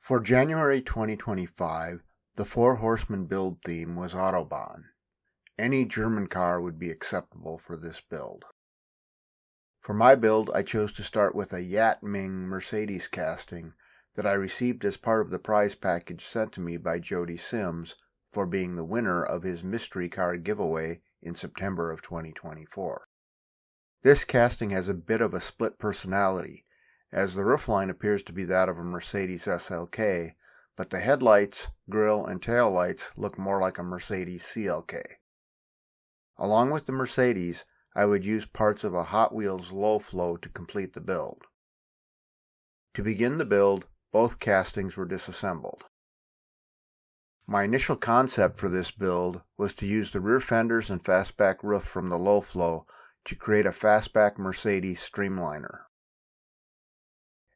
For January 2025, the Four Horsemen build theme was Autobahn. Any German car would be acceptable for this build. For my build, I chose to start with a Yat Ming Mercedes casting that I received as part of the prize package sent to me by Jody Sims for being the winner of his mystery car giveaway in September of 2024. This casting has a bit of a split personality, as the roofline appears to be that of a Mercedes SLK, but the headlights, grille, and tail lights look more like a Mercedes CLK. Along with the Mercedes, I would use parts of a Hot Wheels low flow to complete the build. To begin the build, both castings were disassembled. My initial concept for this build was to use the rear fenders and fastback roof from the low flow to create a fastback Mercedes streamliner.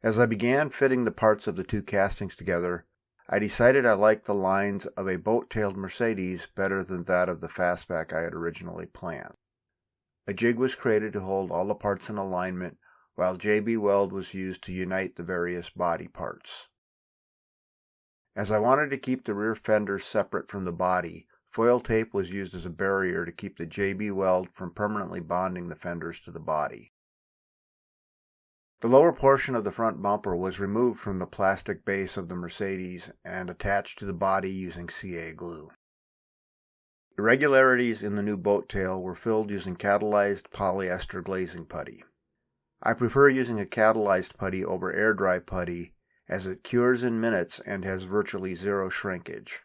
As I began fitting the parts of the two castings together, I decided I liked the lines of a boat-tailed Mercedes better than that of the fastback I had originally planned. A jig was created to hold all the parts in alignment, while JB weld was used to unite the various body parts. As I wanted to keep the rear fenders separate from the body, foil tape was used as a barrier to keep the JB weld from permanently bonding the fenders to the body. The lower portion of the front bumper was removed from the plastic base of the Mercedes and attached to the body using CA glue. Irregularities in the new boat tail were filled using catalyzed polyester glazing putty. I prefer using a catalyzed putty over air-dry putty as it cures in minutes and has virtually zero shrinkage.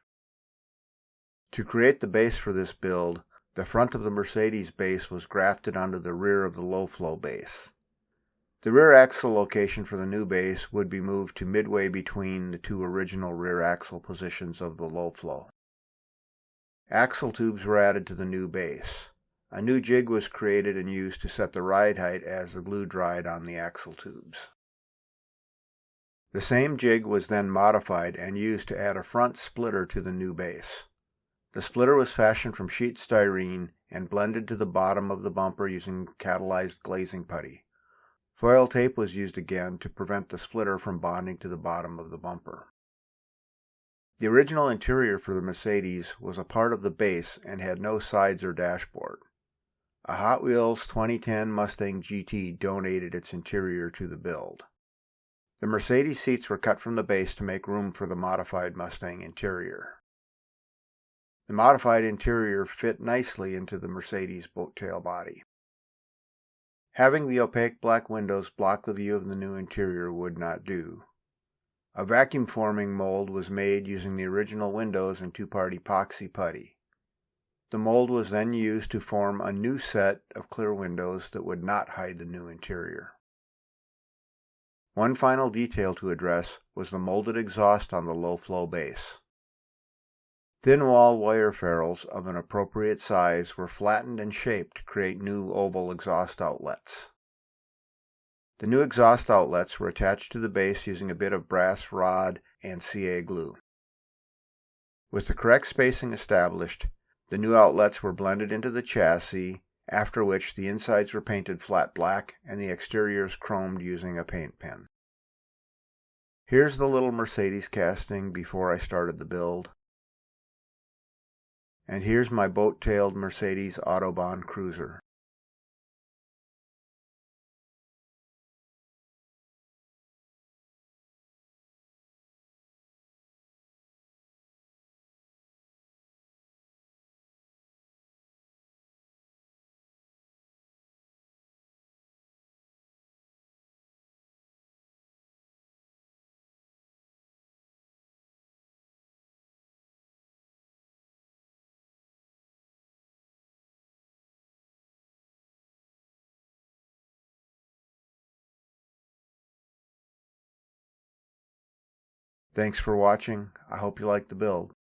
To create the base for this build, the front of the Mercedes base was grafted onto the rear of the low-flow base. The rear axle location for the new base would be moved to midway between the two original rear axle positions of the low flow. Axle tubes were added to the new base. A new jig was created and used to set the ride height as the glue dried on the axle tubes. The same jig was then modified and used to add a front splitter to the new base. The splitter was fashioned from sheet styrene and blended to the bottom of the bumper using catalyzed glazing putty. Foil tape was used again to prevent the splitter from bonding to the bottom of the bumper. The original interior for the Mercedes was a part of the base and had no sides or dashboard. A Hot Wheels 2010 Mustang GT donated its interior to the build. The Mercedes seats were cut from the base to make room for the modified Mustang interior. The modified interior fit nicely into the Mercedes boat tail body. Having the opaque black windows block the view of the new interior would not do. A vacuum forming mold was made using the original windows and two-part epoxy putty. The mold was then used to form a new set of clear windows that would not hide the new interior. One final detail to address was the molded exhaust on the low-flow base. Thin wall wire ferrules of an appropriate size were flattened and shaped to create new oval exhaust outlets. The new exhaust outlets were attached to the base using a bit of brass rod and CA glue. With the correct spacing established, the new outlets were blended into the chassis, after which the insides were painted flat black and the exteriors chromed using a paint pen. Here's the little Mercedes casting before I started the build. And here's my boat-tailed Mercedes Autobahn cruiser. Thanks for watching. I hope you like the build.